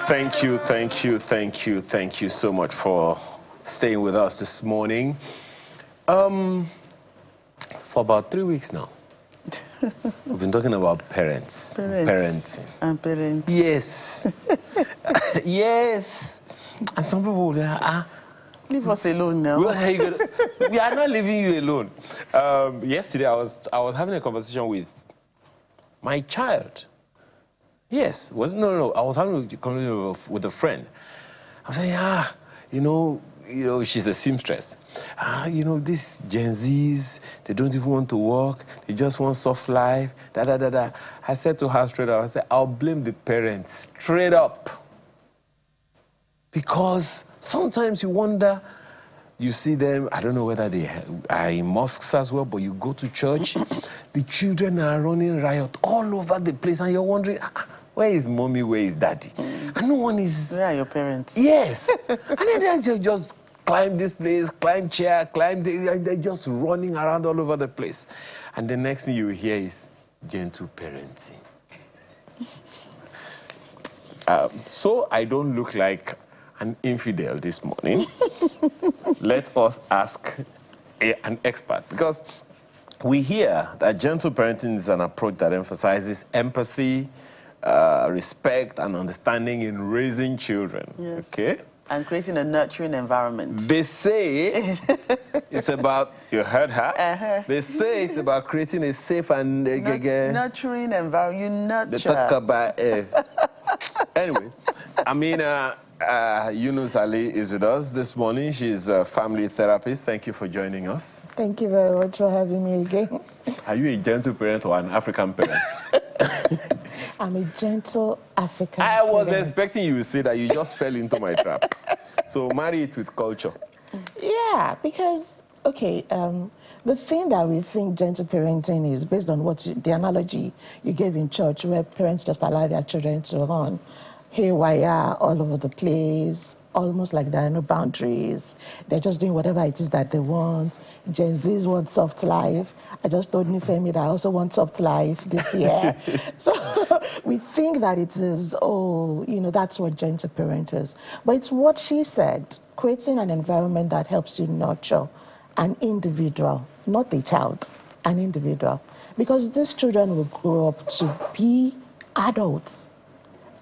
Thank you so much for staying with us this morning. For about 3 weeks now, we've been talking about parenting. And parents. Yes. Yes. And some people will say, leave us alone now. Well, we are not leaving you alone. Yesterday, I was having a conversation with my child. Yes, no. I was having a conversation with a friend. I was saying, you know, she's a seamstress. These Gen Zs, they don't even want to work. They just want soft life. I said to her straight up, I said, I'll blame the parents straight up. Because sometimes you wonder, you see them, I don't know whether they are in mosques as well, but you go to church, the children are running riot all over the place, and you're wondering, where is mommy, where is daddy? And no one is... Where are your parents? Yes. And then they just climb this place, climb chair, and they're just running around all over the place. And the next thing you hear is gentle parenting. So I don't look like an infidel this morning. Let us ask an expert, because we hear that gentle parenting is an approach that emphasizes empathy, respect and understanding in raising children. Yes. Okay? And creating a nurturing environment. They say it's about, you heard her? They say it's about creating a safe and nurturing environment. You nurture. They talk about anyway, Yunus Ali is with us this morning. She's a family therapist. Thank you for joining us. Thank you very much for having me again. Are you a gentle parent or an African parent? I'm a gentle African I was parent. expecting you to say that. You just fell into my trap. So marry it with culture. Yeah, because, okay, the thing that we think gentle parenting is based on the analogy you gave in church, where parents just allow their children to run haywire all over the place, almost like there are no boundaries. They're just doing whatever it is that they want. Gen Zs want soft life. I just told Nifemi that I also want soft life this year. So we think that it is, that's what gentle parent is. But it's what she said, creating an environment that helps you nurture an individual, not a child, an individual. Because these children will grow up to be adults.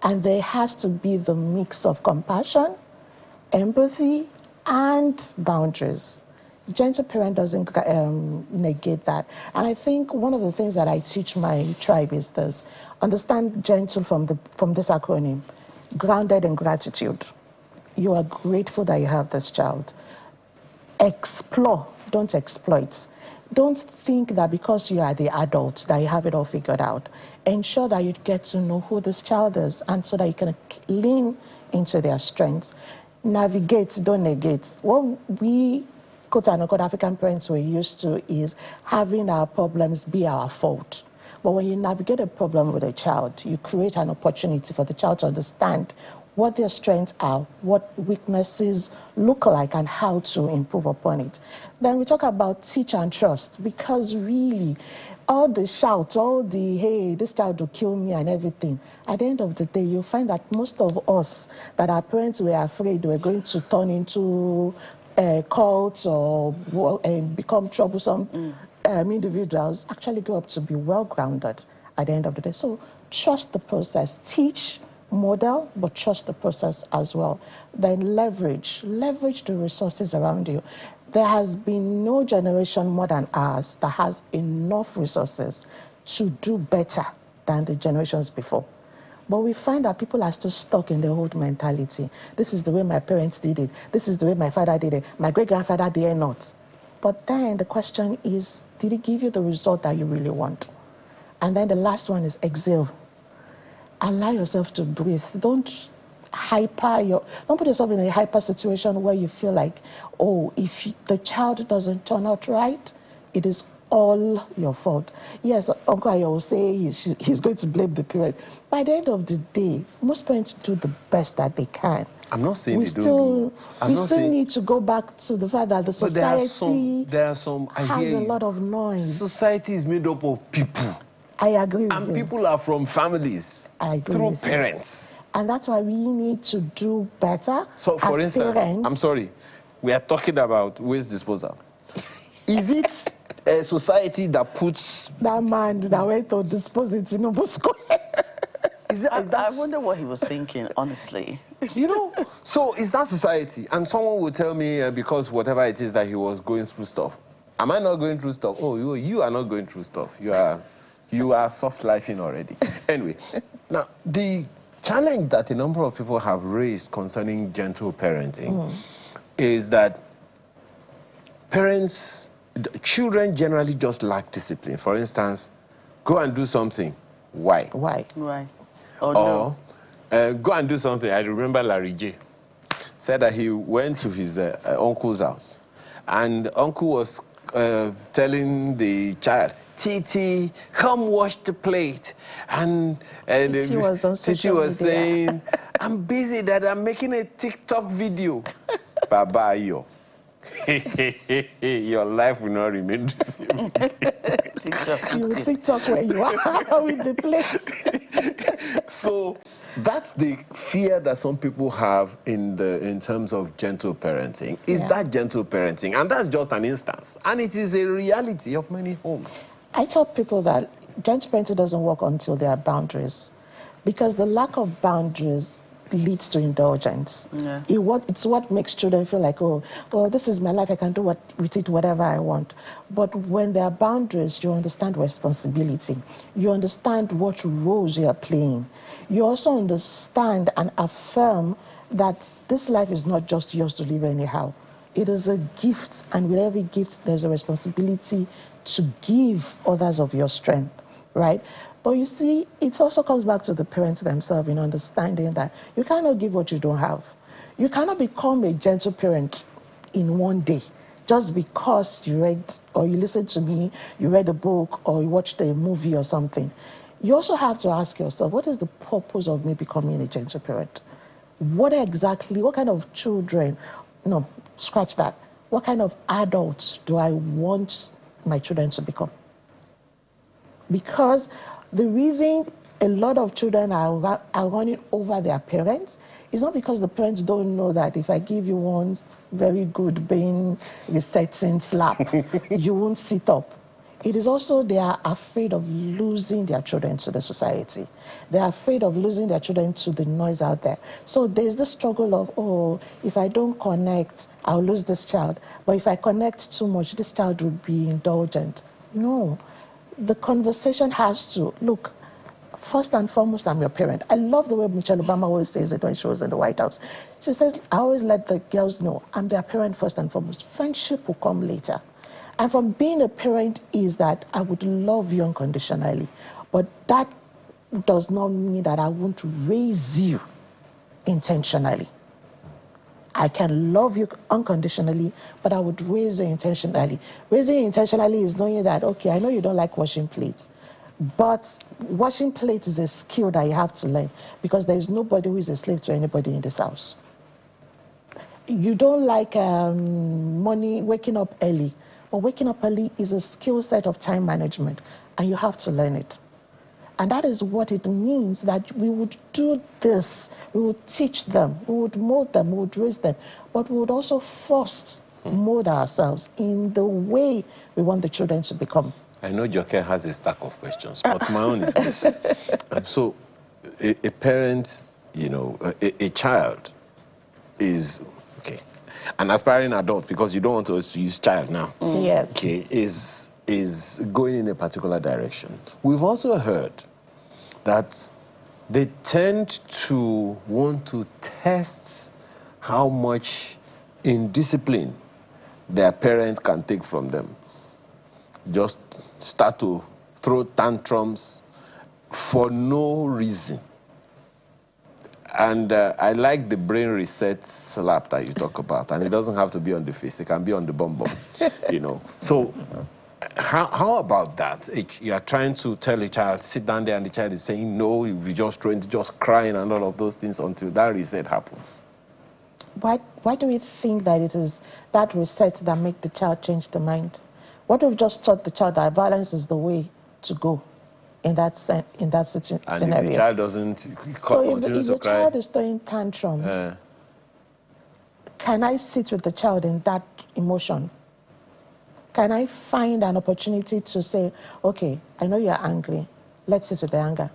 And there has to be the mix of compassion, empathy, and boundaries. Gentle parent doesn't negate that. And I think one of the things that I teach my tribe is this: understand gentle from this acronym, grounded in gratitude. You are grateful that you have this child. Explore, don't exploit. Don't think that because you are the adult that you have it all figured out. Ensure that you get to know who this child is, and so that you can lean into their strengths. Navigate, don't negate. What we, quote-unquote, African parents were used to is having our problems be our fault. But when you navigate a problem with a child, you create an opportunity for the child to understand what their strengths are, what weaknesses look like, and how to improve upon it. Then we talk about teach and trust, because really, all the shout, all the, hey, this child will kill me and everything, at the end of the day, you'll find that most of us, that our parents were afraid we're going to turn into cults or become troublesome individuals, actually grow up to be well-grounded at the end of the day. So trust the process, teach, model, but trust the process as well. Then leverage the resources around you. There has been no generation more than ours that has enough resources to do better than the generations before. But we find that people are still stuck in the old mentality. This is the way my parents did it. This is the way my father did it. My great-grandfather did not. But then the question is, did it give you the result that you really want? And then the last one is exhale. Allow yourself to breathe. Don't put yourself in a hyper situation where you feel like, if the child doesn't turn out right, it is all your fault. Yes, Uncle Ayo will say he's going to blame the parent. By the end of the day, most parents do the best that they can. I'm not saying we still need to go back to the fact that the society there are some has a lot of noise. Society is made up of people. I agree with And you. people are from families I agree through with you. parents. And that's why we need to do better So, for as instance, parents. I'm sorry, we are talking about waste disposal. Is it a society that puts... That man that went to dispose it in Novo Square. I wonder what he was thinking, honestly. You know, so is that society? And someone will tell me because whatever it is that he was going through stuff. Am I not going through stuff? Oh, you are not going through stuff. You are soft lifing already. Anyway, now the challenge that a number of people have raised concerning gentle parenting is that children generally just lack discipline. For instance, go and do something. Why? Why? Right. Or no. Go and do something. I remember Larry J. said that he went to his uncle's house, and uncle was telling the child, Titi, come wash the plate. And Titi was on social media. saying, I'm busy, Dad, I'm making a TikTok video. Baba, yo. Your life will not remain the same. You will TikTok where you are with the place. So that's the fear that some people have in terms of gentle parenting. Is that gentle parenting? And that's just an instance. And it is a reality of many homes. I tell people that gentle parenting doesn't work until there are boundaries. Because the lack of boundaries leads to indulgence. Yeah. It's what makes children feel like, oh, well, this is my life, I can do with it whatever I want. But when there are boundaries, you understand responsibility. You understand what roles you are playing. You also understand and affirm that this life is not just yours to live anyhow. It is a gift, and with every gift, there's a responsibility to give others of your strength, right? But you see, it also comes back to the parents themselves in understanding that you cannot give what you don't have. You cannot become a gentle parent in one day just because you read or you listened to me, you read a book or you watched a movie or something. You also have to ask yourself, what is the purpose of me becoming a gentle parent? What kind of children, no, scratch that. What kind of adults do I want my children to become? Because the reason a lot of children are running over their parents is not because the parents don't know that if I give you one very good being resetting slap, you won't sit up. It is also they are afraid of losing their children to the society. They are afraid of losing their children to the noise out there. So there's the struggle of, oh, if I don't connect, I'll lose this child. But if I connect too much, this child will be indulgent. No. The conversation has to, look, first and foremost, I'm your parent. I love the way Michelle Obama always says it when she was in the White House. She says, I always let the girls know I'm their parent first and foremost. Friendship will come later. And from being a parent is that I would love you unconditionally. But that does not mean that I want to raise you intentionally. I can love you unconditionally, but I would raise you intentionally. Raising you intentionally is knowing that, okay, I know you don't like washing plates, but washing plates is a skill that you have to learn because there is nobody who is a slave to anybody in this house. You don't like waking up early, but waking up early is a skill set of time management, and you have to learn it. And that is what it means that we would do this. We would teach them, we would mold them, we would raise them, but we would also first mold ourselves in the way we want the children to become. I know Joke has a stack of questions, but my own is this. So a parent, you know, a child is, okay, an aspiring adult, because you don't want to use child now. Yes. Okay, is going in a particular direction. We've also heard that they tend to want to test how much indiscipline their parent can take from them. Just start to throw tantrums for no reason. And I like the brain reset slap that you talk about, and it doesn't have to be on the face, it can be on the bum, you know. So how about that? You are trying to tell a child, sit down there, and the child is saying no, you're just crying and all of those things until that reset happens. Why do we think that it is that reset that makes the child change the mind? What we've just taught the child that violence is the way to go. in that scenario. And if the child doesn't, so if the child is throwing tantrums, can I sit with the child in that emotion? Can I find an opportunity to say, okay, I know you're angry. Let's sit with the anger.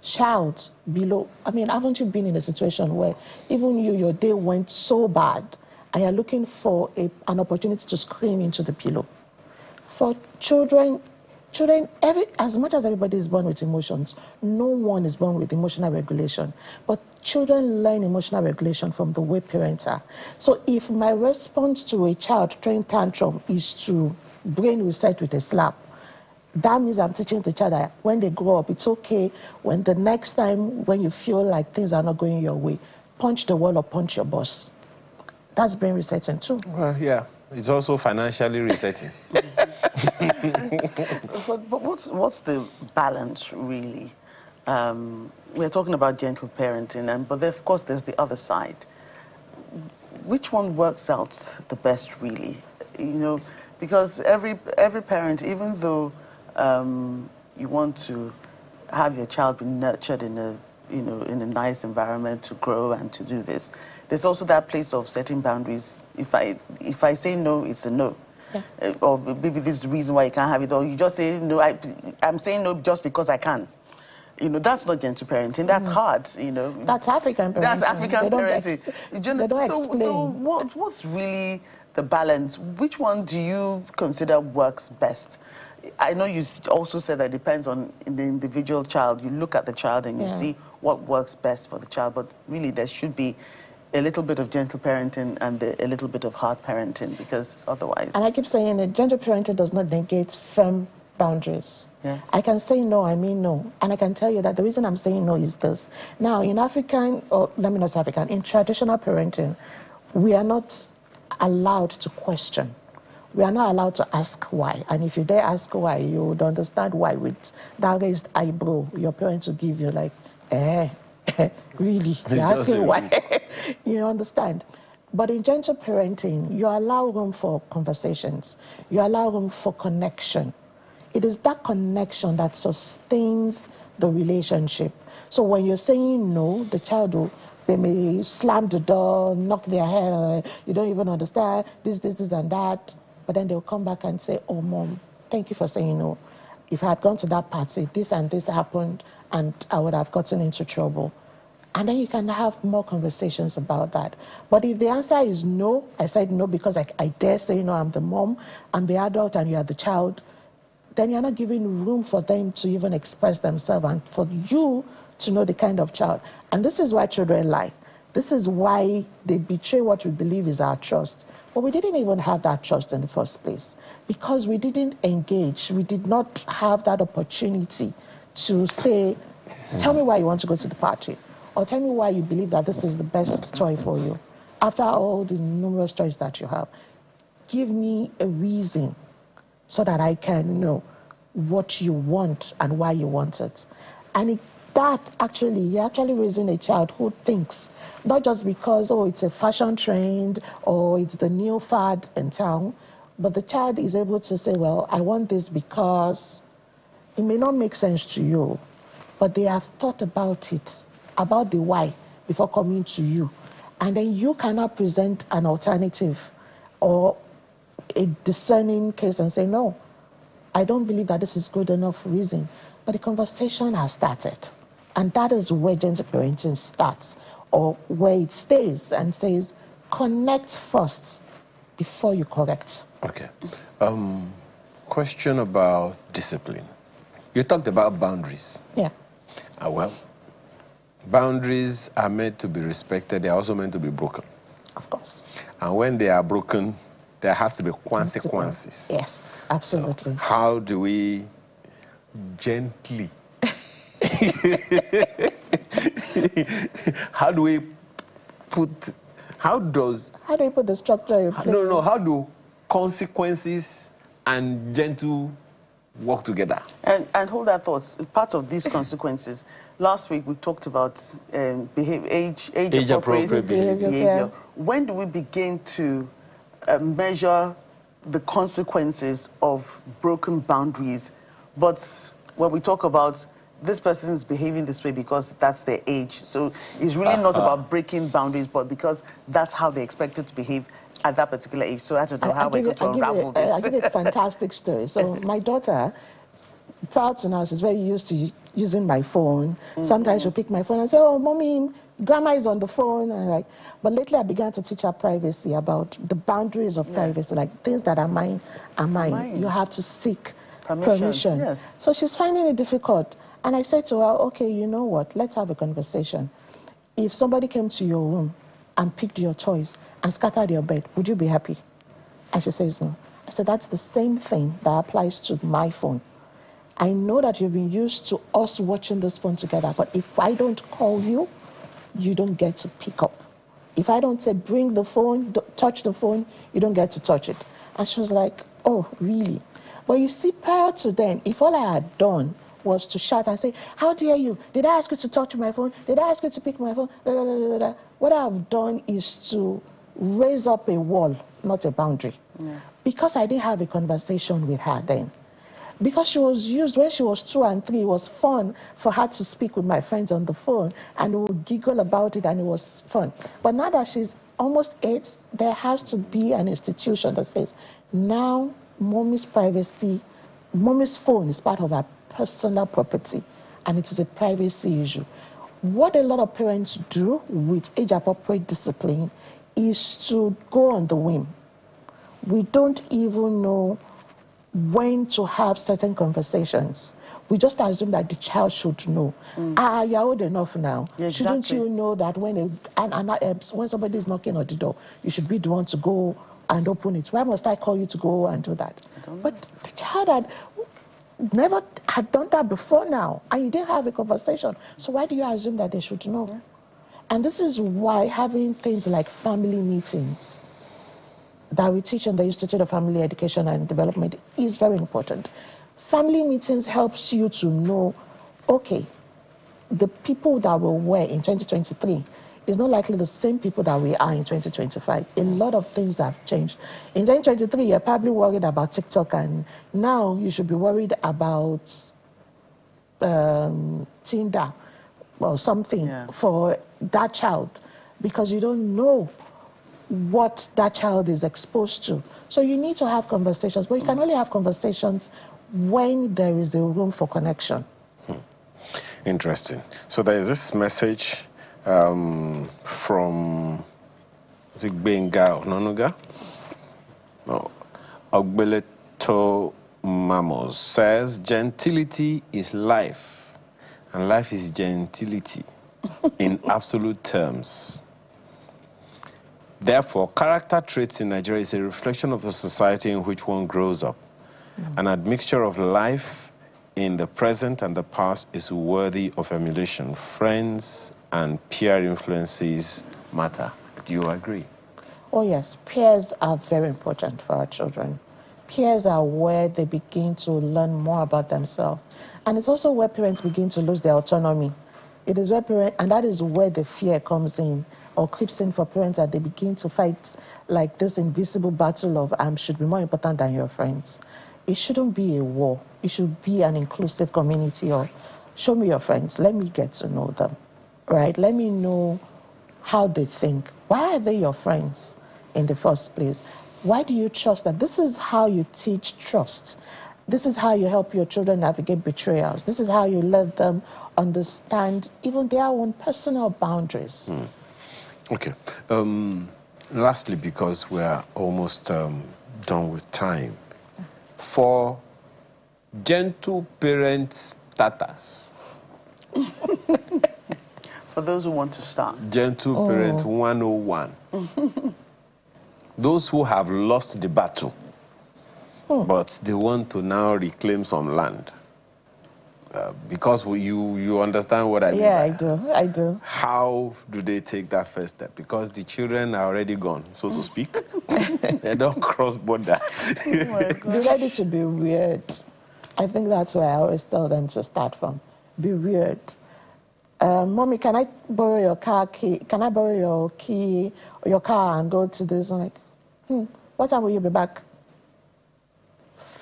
Shout below. I mean, haven't you been in a situation where even your day went so bad and you're looking for an opportunity to scream into the pillow? For children, as much as everybody is born with emotions, no one is born with emotional regulation. But children learn emotional regulation from the way parents are. So if my response to a child throwing tantrum is to brain reset with a slap, that means I'm teaching the child that when they grow up, it's okay when the next time when you feel like things are not going your way, punch the wall or punch your boss. That's brain resetting too. Well, yeah. It's also financially resetting. But what's the balance, really? We're talking about gentle parenting, but of course there's the other side. Which one works out the best, really? You know, because every parent, even though you want to have your child be nurtured in a nice environment to grow and to do this, there's also that place of setting boundaries. If I say no, it's a no. Yeah. Or maybe this is the reason why you can't have it, or you just say no. I'm saying no just because I can. You know, that's not gentle parenting. That's hard. You know, that's African parenting. That's African parenting. They don't explain. So what's really the balance? Which one do you consider works best? I know you also said that it depends on the individual child. You look at the child and you see what works best for the child, but really there should be a little bit of gentle parenting and a little bit of hard parenting, because otherwise... And I keep saying that gentle parenting does not negate firm boundaries. Yeah. I can say no, I mean no. And I can tell you that the reason I'm saying no is this. Now, in African, or let me not say African, in traditional parenting, we are not allowed to question. We are not allowed to ask why. And if you dare ask why, you would understand why with that raised eyebrow your parents will give you, like, really? You're asking why? You understand? But in gentle parenting, you allow room for conversations. You allow room for connection. It is that connection that sustains the relationship. So when you're saying no, the child they may slam the door, knock their head, you don't even understand, this, and that. But then they'll come back and say, oh, Mom, thank you for saying no. If I had gone to that party, this and this happened, and I would have gotten into trouble. And then you can have more conversations about that. But if the answer is no, I said no because I dare say no, I'm the mom, I'm the adult, and you are the child, then you're not giving room for them to even express themselves and for you to know the kind of child. And this is why children lie. This is why they betray what we believe is our trust. But we didn't even have that trust in the first place because we didn't engage. We did not have that opportunity to say, tell me why you want to go to the party, or tell me why you believe that this is the best toy for you. After all the numerous toys that you have, give me a reason so that I can know what you want and why you want it. And you're actually raising a child who thinks, not just because, oh, it's a fashion trend or it's the new fad in town, but the child is able to say, well, I want this because it may not make sense to you, but they have thought about it, about the why, before coming to you. And then you cannot present an alternative or a discerning case and say, no, I don't believe that this is good enough reason. But the conversation has started. And that is where gentle parenting starts, or where it stays and says, connect first before you correct. Okay. Question about discipline. You talked about boundaries. Yeah. Well, boundaries are meant to be respected. They are also meant to be broken. Of course. And when they are broken, there has to be consequences. Yes, absolutely. So how do we gently how do we put the structure in place? No, how do consequences and gentle work together? And hold that thought. Part of these consequences, last week we talked about age-appropriate behavior. Yeah. When do we begin to measure the consequences of broken boundaries, but when we talk about this person is behaving this way because that's their age. So it's really not about breaking boundaries, but because that's how they expected to behave at that particular age. So I don't know how we're going to unravel this. I'll give you a fantastic story. So my daughter, proud to now, she's very used to using my phone. Sometimes she'll pick my phone and say, oh, mommy, grandma is on the phone. And like, but lately I began to teach her privacy, about the boundaries of privacy, like things that are mine are mine. You have to seek permission. Yes. So she's finding it difficult. And I said to her, okay, you know what, let's have a conversation. If somebody came to your room and picked your toys and scattered your bed, would you be happy? And she says no. I said, that's the same thing that applies to my phone. I know that you've been used to us watching this phone together, but if I don't call you, you don't get to pick up. If I don't say, bring the phone, touch the phone, you don't get to touch it. And she was like, oh, really? But you see, prior to then, if all I had done was to shout and say, how dare you? Did I ask you to touch my phone? Did I ask you to pick my phone? What I've done is to raise up a wall, not a boundary. Because I didn't have a conversation with her then. Because she was used, when she was 2 and 3, it was fun for her to speak with my friends on the phone, and we would giggle about it, and it was fun. But now that she's almost 8, there has to be an institution that says, now mommy's privacy, mommy's phone is part of her personal property, and it is a privacy issue. What a lot of parents do with age-appropriate discipline is to go on the whim. We don't even know when to have certain conversations. We just assume that the child should know. You're old enough now. Yeah, exactly. Shouldn't you know that when somebody is knocking on the door, you should be the one to go and open it? Why must I call you to go and do that? But the child never had done that before now, and you didn't have a conversation. So why do you assume that they should know? And this is why having things like family meetings that we teach in the Institute of Family Education and Development is very important. Family meetings helps you to know, okay, the people that we were in 2023 is not likely the same people that we are in 2025. A lot of things have changed. In 2023, you're probably worried about TikTok, and now you should be worried about Tinder or something for that child, because you don't know what that child is exposed to. So you need to have conversations, but you can only have conversations when there is a room for connection. Interesting. So there is this message from Zigbenga Ononuga. No. Ogbeleto Mamos says, gentility is life, and life is gentility in absolute terms. Therefore, character traits in Nigeria is a reflection of the society in which one grows up. An admixture of life in the present and the past is worthy of emulation. Friends and peer influences matter. Do you agree? Oh yes, peers are very important for our children. Peers are where they begin to learn more about themselves. And it's also where parents begin to lose their autonomy. It is where and that is where the fear comes in or creeps in for parents, that they begin to fight like this invisible battle of should be more important than your friends. It shouldn't be a war. It should be an inclusive community, or show me your friends, let me get to know them, right? Let me know how they think. Why are they your friends in the first place? Why do you trust them? This is how you teach trust. This is how you help your children navigate betrayals. This is how you let them understand even their own personal boundaries. Okay. Lastly, because we're almost done with time, for gentle parent status. For those who want to start. Gentle parent 101. Those who have lost the battle, but they want to now reclaim some land. Because you understand what I mean. Yeah, I do. How do they take that first step? Because the children are already gone, so to speak. They don't cross border. Be ready to be weird. I think that's where I always tell them to start from. Be weird. Mommy, can I borrow your car key? Can I borrow your key or your car and go to this? I'm like, what time will you be back?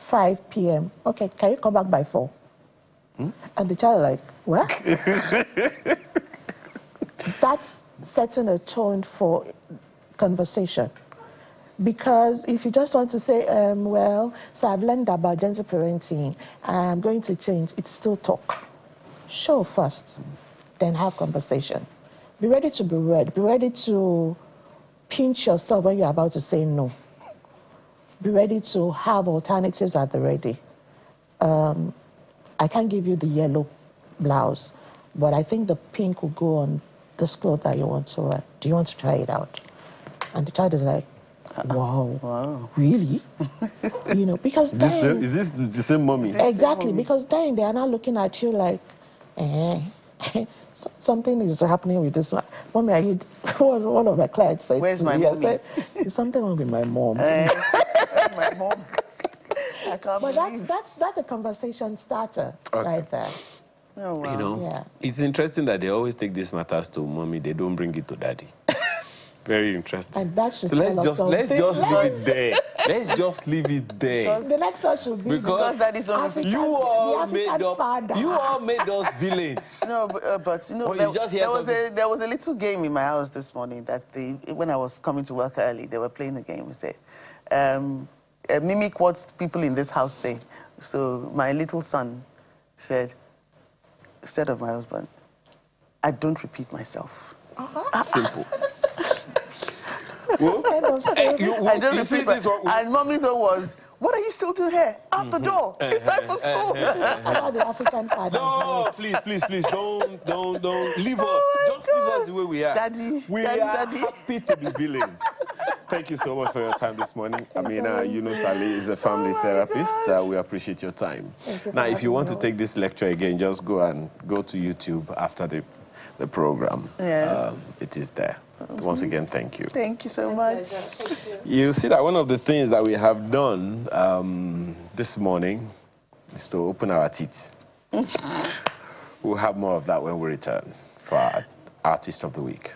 5 p.m. Okay, can you come back by 4? And the child like, what? That's setting a tone for conversation. Because if you just want to say, well, so I've learned about gender parenting, I'm going to change, it's still talk. Show first, then have conversation. Be ready to be read. Be ready to pinch yourself when you're about to say no. Be ready to have alternatives at the ready. I can't give you the yellow blouse, but I think the pink will go on this cloth that you want to wear. Do you want to try it out? And the child is like, wow, really? You know, because then... Is this the same mommy? Exactly, because then they are not looking at you like, something is happening with this one. Mommy, are you... One of my clients said, where's my mommy? Said, there's something wrong with my mom. Where's my mom? I can't believe. That's a conversation starter right there. Oh, wow. You know, Yeah. It's interesting that they always take these matters to mommy. They don't bring it to daddy. Very interesting. And that should So let's just leave it there. Let's just leave it there. Because the next one should be because that is not you all made us villains. No, but you know, there was a little game in my house this morning that when I was coming to work early, they were playing the game. We said, mimic what people in this house say. So my little son said, instead of my husband, I don't repeat myself. Simple. I don't repeat myself. And mommy's one was, what are you still doing here? Out the door. It's time for school. The African fathers. No, please, don't leave us. Just leave us the way we are. Daddy, we are happy to be villains. Thank you so much for your time this morning. Yunus Ali is a family therapist. We appreciate your time. Now, if you want to take this lecture again, just go to YouTube after the program. Yes. It is there. Once again, thank you. Thank you so much. You see that one of the things that we have done this morning is to open our teeth. We'll have more of that when we return for our Artist of the Week.